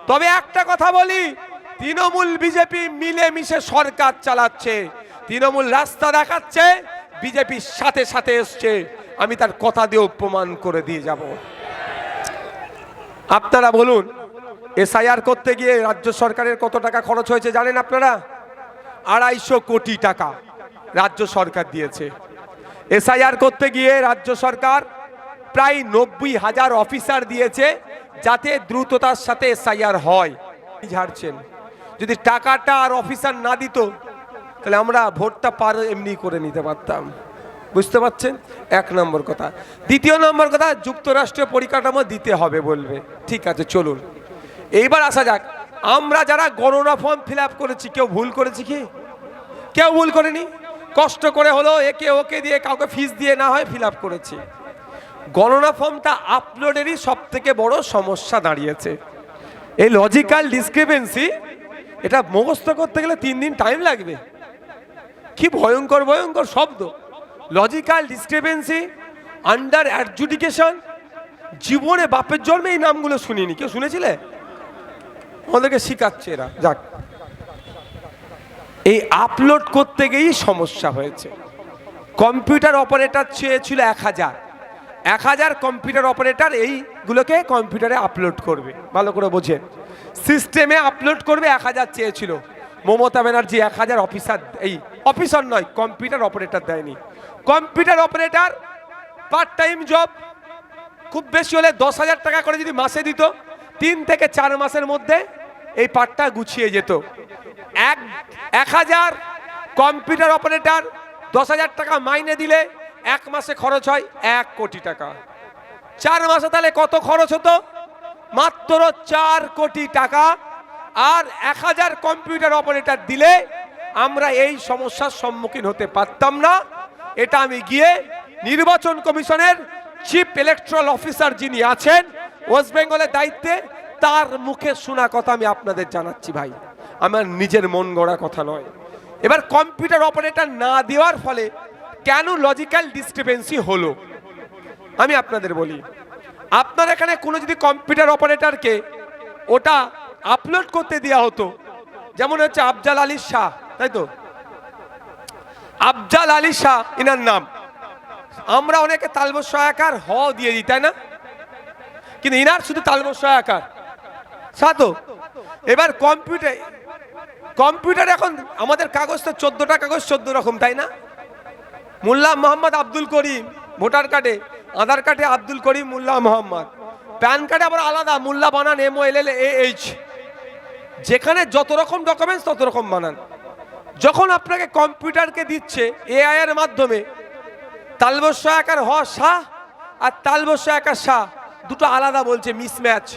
তবে একটা কথা বলি, তৃণমূল বিজেপি মিলেমিশে সরকার চালাচ্ছে। তৃণমূল রাস্তা দেখাচ্ছে, বিজেপির সাথে সাথে এসছে। আমি তার কথা দিয়েও প্রমাণ করে দিয়ে যাব। আপনারা বলুন, এসআইআর করতে গিয়ে রাজ্য সরকারের কত টাকা খরচ হয়েছে জানেন আপনারা? 250 কোটি টাকা রাজ্য সরকার দিয়েছে। এসআইআর করতে গিয়ে রাজ্য সরকার প্রায় 90,000 অফিসার দিয়েছে, যাতে দ্রুততার সাথে এসআইআর হয়। ঝাড়ছেন, যদি টাকাটা আর অফিসার না দিত তাহলে আমরা ভোটটা পার এমনি করে নিতে পারতাম। বুঝতে পারছেন? এক নম্বর কথা। দ্বিতীয় নম্বর কথা, যুক্তরাষ্ট্রীয় পরিকাঠামো দিতে হবে বলবে। ঠিক আছে, চলুন এইবার আসা যাক। আমরা যারা গণনা ফর্ম ফিল আপ করেছি, কেউ ভুল করেছি কি? কেউ ভুল করেনি। কষ্ট করে হলো একে ওকে দিয়ে, কাউকে ফিস দিয়ে না হয় ফিল আপ করেছি। গণনা ফর্মটা আপলোডেরই সব থেকে বড় সমস্যা দাঁড়িয়েছে। এই লজিক্যাল ডিসক্রিপেন্সি, এটা মুখস্থ করতে গেলে 3 দিন টাইম লাগবে। কি ভয়ঙ্কর ভয়ঙ্কর শব্দ! Logical discrepancy, under adjudication. জীবনে বাপের জন্মে এই নামগুলো শুনিনি। কেউ শুনেছিলে? আমাদেরকে শিখাচ্ছে এরা। যাক, এই আপলোড করতে গিয়েই সমস্যা হয়েছে। কম্পিউটার অপারেটর চেয়েছিল 1000 কম্পিউটার অপারেটর এইগুলোকে কম্পিউটারে আপলোড করবে। ভালো করে বোঝেন, সিস্টেমে আপলোড করবে 1000 চেয়েছিল। মমতা ব্যানার্জি 1000 অফিসার, এই অফিসার নয়, কম্পিউটার অপারেটর দেয়নি। Computer operator part time job, খুব বেশি হলে 10,000 টাকা করে যদি মাসে দিত, 3 থেকে 4 মাসের মধ্যে এই পার্টটা গুছিয়ে যেত। 1000 কম্পিউটার অপারেটর 10,000 টাকা মাইনে দিলে 1 মাসে খরচ হয় 1 কোটি টাকা। 4 মাসে তাহলে কত খরচ হতো? মাত্র 4 কোটি টাকা। আর 1000 কম্পিউটার অপারেটর দিলে আমরা এই সমস্যার সম্মুখীন হতে পারতাম না। এটা আমি গিয়ে নির্বাচন কমিশনের চিফ ইলেকট্রাল অফিসার যিনি আছেন ওয়েস্ট বেঙ্গলের দায়িত্বে, তার মুখে শোনা কথা আমি আপনাদের জানাচ্ছি ভাই, আমার নিজের মন গড়া কথা নয়। এবার কম্পিউটার অপারেটর না দেওয়ার ফলে কেন লজিক্যাল ডিসক্রিপেন্সি হলো আমি আপনাদের বলি। আপনার এখানে কোনো যদি কম্পিউটার অপারেটরকে ওটা আপলোড করতে দেওয়া হতো, যেমন হচ্ছে আফজাল আলী শাহ, তাই তো? আফজাল আলী শাহ ইনার নাম। আমরা অনেকে তালবস সহায়কার হ দিয়ে দিই, তাই না? কিন্তু ইনার শুধু তালবস সহায়কার সাথে। এবার কম্পিউটার এখন আমাদের কাগজ তো 14টা কাগজ 14 রকম, তাই না? মোল্লা মোহাম্মদ আব্দুল করিম, ভোটার কার্ডে, আধার কার্ডে আব্দুল করিম মোল্লা মোহাম্মদ, প্যান কার্ডে আবার আলাদা মোল্লা বানান MOLLAH। যেখানে যত রকম ডকুমেন্টস তত রকম বানান। যখন আপনাকে কম্পিউটারকে দিচ্ছে AI এর মাধ্যমে, তালবস সহায়কার হ শাহ আর তালবস সহায়কার শাহ দুটো আলাদা বলছে, মিসম্যাচ।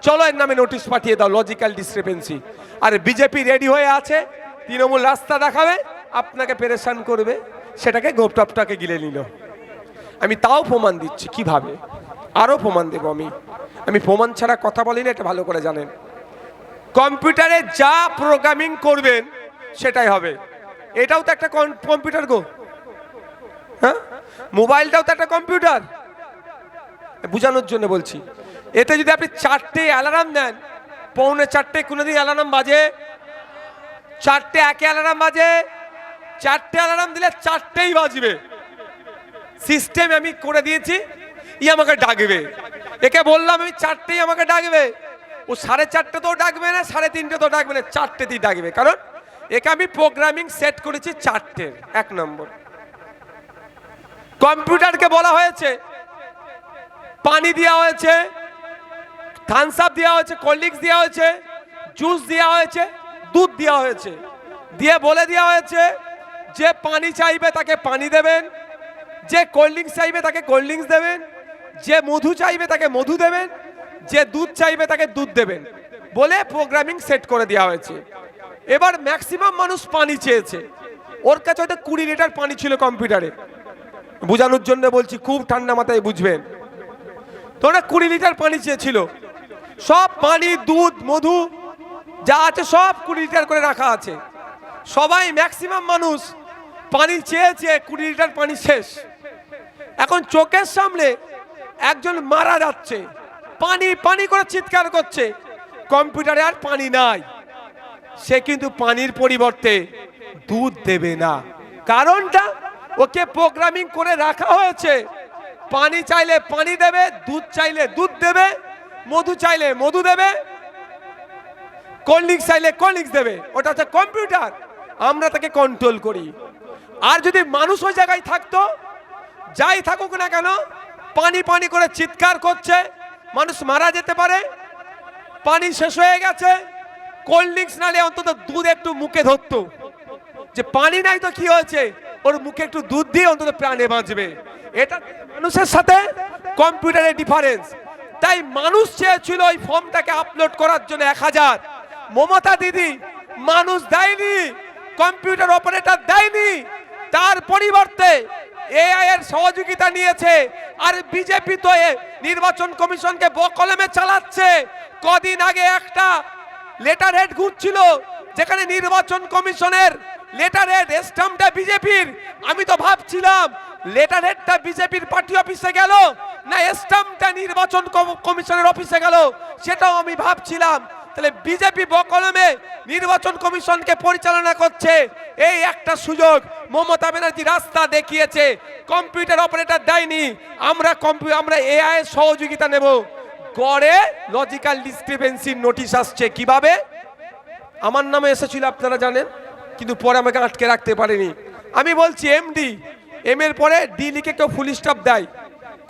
চলো এর নামে নোটিশ পাঠিয়ে দাও, লজিক্যাল ডিসক্রিপেন্সি। আর বিজেপি রেডি হয়ে আছে, তৃণমূল রাস্তা দেখাবে, আপনাকে পেরেশান করবে, সেটাকে গোপটপটাকে গিলে নিল। আমি তাও প্রমাণ দিচ্ছি কিভাবে, আরও প্রমাণ দেব আমি প্রমাণ ছাড়া কথা বলি না, এটা ভালো করে জানেন। কম্পিউটারে যা প্রোগ্রামিং করবেন সেটাই হবে। এটাও তো একটা কম্পিউটার গো, হ্যাঁ? মোবাইলটাও তো একটা কম্পিউটার। বোঝানোর জন্য বলছি। এতে যদি আপনি 4টে অ্যালার্ম দেন, 3:45 কোনোদিন অ্যালার্ম বাজে, 4টে একে অ্যালার্ম বাজে, 4টে অ্যালার্ম দিলে 4টেই বাজবে। সিস্টেম আমি করে দিয়েছি, ই আমাকে ডাকবে। একে বললাম আমি 4টেই আমাকে ডাকবে, ও 4:30তেও ডাকবে না, 3:30তেও ডাকবে না, 4টেতেই ডাকবে। কারণ একে আমি প্রোগ্রামিং সেট করেছি 4টের। 1 নম্বর। কম্পিউটারকে বলা হয়েছে, পানি দেওয়া হয়েছে, থামস আপ দেওয়া হয়েছে, কোল্ড ড্রিঙ্কস দেওয়া হয়েছে, জুস দেওয়া হয়েছে, দুধ দেওয়া হয়েছে, দিয়ে বলে দেওয়া হয়েছে যে পানি চাইবে তাকে পানি দেবেন, যে কোল্ড ড্রিঙ্কস চাইবে তাকে কোল্ড ড্রিঙ্কস দেবেন, যে মধু চাইবে তাকে মধু দেবেন, যে দুধ চাইবে তাকে দুধ দেবেন বলে প্রোগ্রামিং সেট করে দেওয়া হয়েছে। এবার ম্যাক্সিমাম মানুষ পানি চেয়েছে, ওর কাছে হয়তো 20 লিটার পানি ছিল কম্পিউটারে। বোঝানোর জন্য বলছি, খুব ঠান্ডা মাথায় বুঝবেন। তো ওরা 20 লিটার পানি চেয়েছিল, সব পানি দুধ মধু যা আছে সব 20 লিটার করে রাখা আছে। সবাই ম্যাক্সিমাম মানুষ পানি চেয়েছে, 20 লিটার পানি শেষ। এখন চোখের সামনে একজন মারা যাচ্ছে, পানি পানি করে চিৎকার করছে, কম্পিউটারে আর পানি নাই, সে কিন্তু পানির পরিবর্তে দুধ দেবে না। কারণটা, ওকে প্রোগ্রামিং করে রাখা হয়েছে, পানি চাইলে পানি দেবে, দুধ চাইলে দুধ দেবে, মধু চাইলে মধু দেবে, কোল্ড ড্রিঙ্কস চাইলে কোল্ড ড্রিঙ্কস দেবে। ওটা হচ্ছে কম্পিউটার, আমরা তাকে কন্ট্রোল করি। আর যদি মানুষ ওই জায়গায় থাকতো, যাই থাকুক না কেন, পানি পানি করে চিৎকার করছে, মানুষ মারা যেতে পারে, পানি শেষ হয়ে গেছে, কোল্ড ড্রিঙ্কস নালে অন্তত দুধ একটু মুখে ধরতো, যে পানি নাই তো কি হয়েছে, ওর মুখে একটু দুধ দিয়ে অন্তত প্রাণে বাঁচবে। এটা মানুষের সাথে কম্পিউটারের ডিফারেন্স। তাই মানুষ চেয়েছিল ওই ফর্মটাকে আপলোড করার জন্য 1000, মমতা দিদি মানুষ দেয়নি, কম্পিউটার অপারেটর দেয়নি, তার পরিবর্তে এআই এর সহযোগিতা নিয়েছে। আর বিজেপি তো নির্বাচন কমিশনকে বকলমে চালাচ্ছে। কদিন আগে একটা লেটার হেড ঘুরছিল, যেখানে নির্বাচন কমিশনের লেটার হেড স্ট্যাম্পটা বিজেপির। আমি তো ভাবছিলাম লেটার হেডটা বিজেপির পার্টি অফিসে গেল না স্ট্যাম্পটা নির্বাচন কমিশনের অফিসে গেল, সেটাও আমি ভাবছিলাম। তাহলে বিজেপি বকলমে নির্বাচন কমিশনকে পরিচালনা করছে। এই একটা সুযোগ মমতা ব্যানার্জি রাস্তা দেখিয়েছে, কম্পিউটার অপারেটর দেয়নি, আমরা এআই এর সহযোগিতা নেব। গড়ে লজিক্যাল ডিসক্রিপেন্সির নোটিশ আসছে। কিভাবে? আমার নামে এসেছিল আপনারা জানেন, কিন্তু পরে আমাকে আটকে রাখতে পারেনি। আমি বলছি এমডি, এম এর পরে ডি লিখে কেউ ফুল স্টপ দেয়,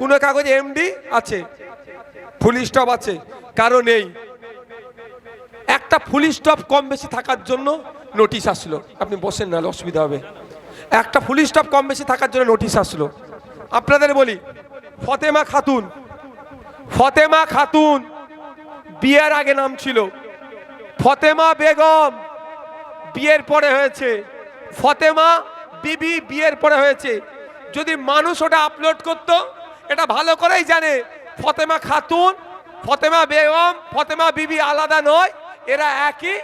কোনো কাগজে এমডি আছে, ফুল স্টপ আছে, কারণ নেই। একটা ফুল স্টপ কম বেশি থাকার জন্য নোটিশ আসলো। আপনি বসেন, না অসুবিধা হবে। একটা ফুল স্টপ কম বেশি থাকার জন্য নোটিশ আসলো। আপনাদের বলি, ফতেমা খাতুন বিয়ের আগে নাম ছিল ফতেমা বেগম, বিয়ের পরে হয়েছে ফতেমা বিবি, বিয়ের পরে হয়েছে। যদি মানুষ ওটা আপলোড করত, এটা ভালো করেই জানে ফতেমা খাতুন, ফতেমা বেগম, ফতেমা বিবি আলাদা নয়, এরা একই।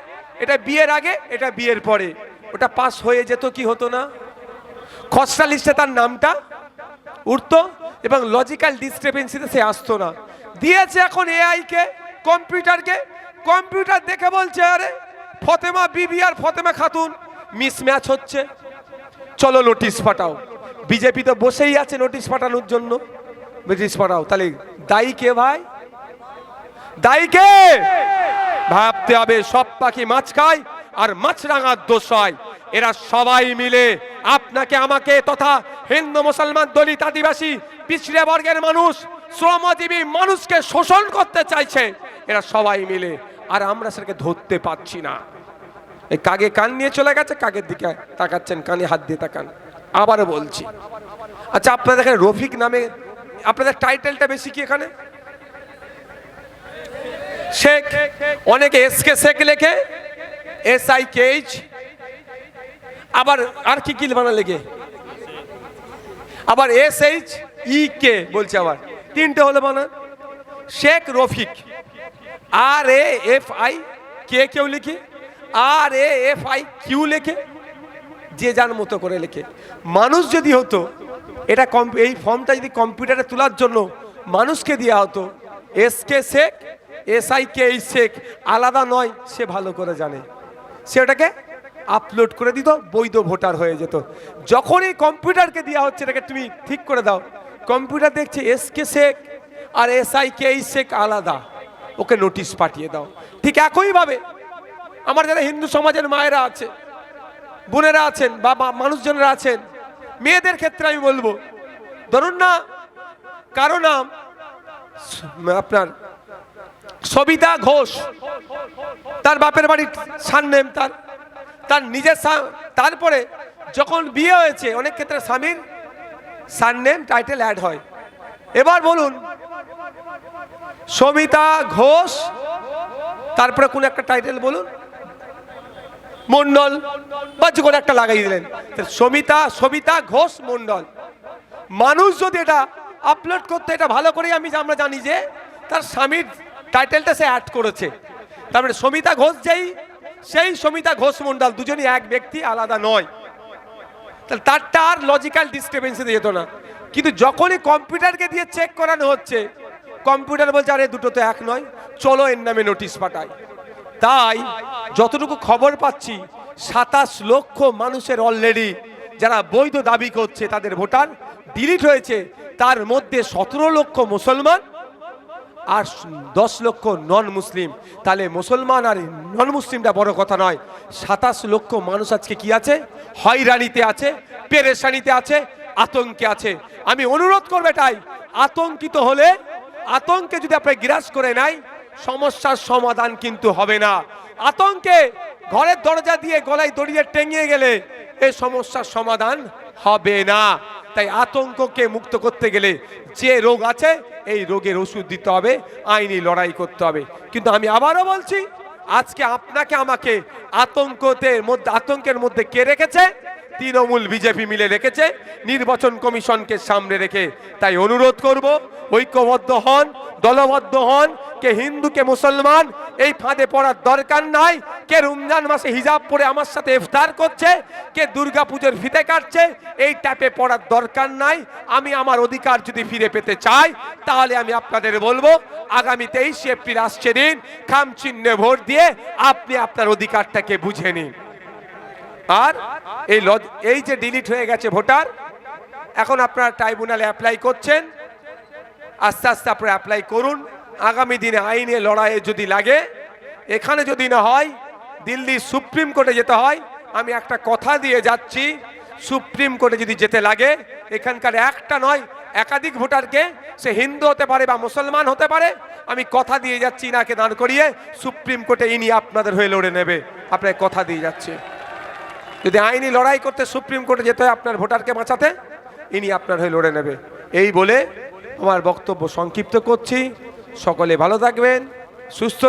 এটা বিয়ের আগে, এটা বিয়ের পরে। ওটা পাস হয়ে যেত, কি হতো না, খসড়া লিস্টে তার নামটা উঠতো এবং লজিক্যাল ডিসক্রিপেন্সিতে সে আসতো না। দিয়েছে এখন এআই কে, কম্পিউটারকে। কম্পিউটার দেখে বলছে আরে ফতেমা বিবি আর ফতেমা খাতুন মিসম্যাচ হচ্ছে, চলো নোটিশ পাঠাও। বিজেপি তো বসেই আছে নোটিশ পাঠানোর জন্য, নোটিশ পাঠাও। তাহলে দায়ী কে ভাই? দায়ী কে? ভাবতে হবে। সব পাখি মাছ খায় আর মাছরাঙার দোষ হয়। এরা সবাই মিলে আপনাকে আমাকে তথা হিন্দু মুসলমান দলিত আদিবাসী পিছড়ে বর্গের মানুষ শ্রমজীবী মানুষকে শোষণ করতে চাইছে, এরা সবাই মিলে। আর আমরা সেটাকে ধরতে পারছি না। এই কাগে কান নিয়ে চলে গেছে, কাগের দিকে তাকাচ্ছেন, কানে হাত দিয়ে তাকান। আবারও বলছি, আচ্ছা আপনাদের এখানে রফিক নামে আপনাদের টাইটেলটা বেশি কি এখানে? শেখ, অনেকে এসকে শেখ লেখে, SIKH, আবার আর কি কি বানা লেগে, আবার SHEK বলছে, আবার তিনটে হলো বানা। শেখ রফিক, RAFIK কেউ লিখে, RAFIQ লেখে, যে যার মতো করে লেখে। মানুষ যদি হতো, এটা এই ফর্মটা যদি কম্পিউটারে তোলার জন্য মানুষকে দেওয়া হতো, SK শেখ, SIKH শেখ আলাদা নয়, সে ভালো করে জানে, সেটাকে আপলোড করে দিত, বৈধ ভোটার হয়ে যেত। যখনই কম্পিউটারকে দেওয়া হচ্ছে এটাকে তুমি ঠিক করে দাও, কম্পিউটার দেখছে SK শেখ আর SIKH শেখ আলাদা, ওকে নোটিশ পাঠিয়ে দাও। ঠিক একইভাবে আমার যারা হিন্দু সমাজের মায়েরা আছে, বোনেরা আছেন, বা মানুষজনেরা আছেন, মেয়েদের ক্ষেত্রে আমি বলবো, ধরুন না কারো নাম আপনার সবিতা ঘোষ, তার বাপের বাড়ির সারনেম, তার নিজের, তারপরে যখন বিয়ে হয়েছে অনেক ক্ষেত্রে স্বামীর সারনেম টাইটেল অ্যাড হয়। এবার বলুন, সবিতা ঘোষ, তারপরে কোন একটা টাইটেল বলুন, মন্ডল বা যে কোনো একটা লাগাই দিলেন, সবিতা ঘোষ মন্ডল। মানুষ যদি এটা আপলোড করতে, এটা ভালো করে আমরা জানি যে তার স্বামীর টাইটেলটা সে অ্যাড করেছে, তার মানে সমিতা ঘোষ সেই সমিতা ঘোষ মন্ডল, দুজনই এক ব্যক্তি, আলাদা নয়। তাহলে তারটা আর লজিক্যাল ডিসক্রিপেন্সি যেত না। কিন্তু যখনই কম্পিউটারকে দিয়ে চেক করানো হচ্ছে, কম্পিউটার বলছে আরে দুটো তো এক নয়, চলো এর নামে নোটিশ পাঠাই। তাই যতটুকু খবর পাচ্ছি 27 লক্ষ মানুষের অলরেডি যারা বৈধ দাবি করছে তাদের ভোটার ডিলিট হয়েছে, তার মধ্যে 17 লক্ষ মুসলমান আর 10 লক্ষ নন মুসলিম। তাহলে মুসলমান আর নন মুসলিমটা বড় কথা নয়, 27 লক্ষ মানুষ আজকে কি আছে? হয়রানিতে আছে, পেরেশানিতে আছে, আতঙ্কে আছে। আমি অনুরোধ করব এটাই, আতঙ্কিত হলে, আতঙ্কে যদি আপনি গ্রাস করে নাই, সমস্যার সমাধান কিন্তু হবে না। আতঙ্কে ঘরের দরজা দিয়ে গলায় দড়িয়ে টেঙিয়ে গেলে এই সমস্যার সমাধান হবে না। তাই আতঙ্ককে মুক্ত করতে গেলে যে রোগ আছে এই রোগের ওষুধ দিতে হবে, আইনি লড়াই করতে হবে। কিন্তু আমি আবারও বলছি, আজকে আপনাকে আমাকে আতঙ্কের মধ্যে কে রেখেছে? তৃণমূল বিজেপি মিলে রেখেছে, নির্বাচন কমিশনকে সামনে রেখে। তাই অনুরোধ করব, ঐক্যবদ্ধ হন, দলবদ্ধ হন। কে হিন্দু কে মুসলমান এই ফাঁদে পড়ার দরকার নাই। কে রমজান মাসে হিজাব পরে আমার সাথে ইফতার করছে, কে দুর্গা পুজোর ফিতে কাটছে, এই ট্যাপে পড়ার দরকার নাই। আমি আমার অধিকার যদি ফিরে পেতে চাই, তাহলে আমি আপনাদের বলবো, আগামী 23 এপ্রিল আসছে দিন, খাম চিহ্নে ভোট দিয়ে আপনি আপনার অধিকারটাকে বুঝে নিন। আর এই যে ডিলিট হয়ে গেছে ভোটার, এখন আপনারা ট্রাইব্যুনালে অ্যাপ্লাই করছেন, আস্তে আস্তে আপনারা অ্যাপ্লাই করুন। আগামী দিনে আইনে লড়াইয়ে যদি লাগে, এখানে যদি না হয় দিল্লি সুপ্রিম কোর্টে যেতে হয়। আমি একটা কথা দিয়ে যাচ্ছি, সুপ্রিম কোর্টে যদি যেতে লাগে, এখানকার একটা নয় একাধিক ভোটারকে, সে হিন্দু হতে পারে বা মুসলমান হতে পারে, আমি কথা দিয়ে যাচ্ছি, নাকে দাঁড় করিয়ে সুপ্রিম কোর্টে ইনি আপনাদের হয়ে লড়ে নেবে। আপনাকে কথা দিয়ে যাচ্ছে, যদি আইনি লড়াই করতে সুপ্রিম কোর্টে যেতে হয় আপনার ভোটারকে বাঁচাতে, ইনি আপনার হয়ে লড়ে নেবে। এই বলে আমার বক্তব্য সংক্ষিপ্ত করছি। সকলে ভালো থাকবেন, সুস্থ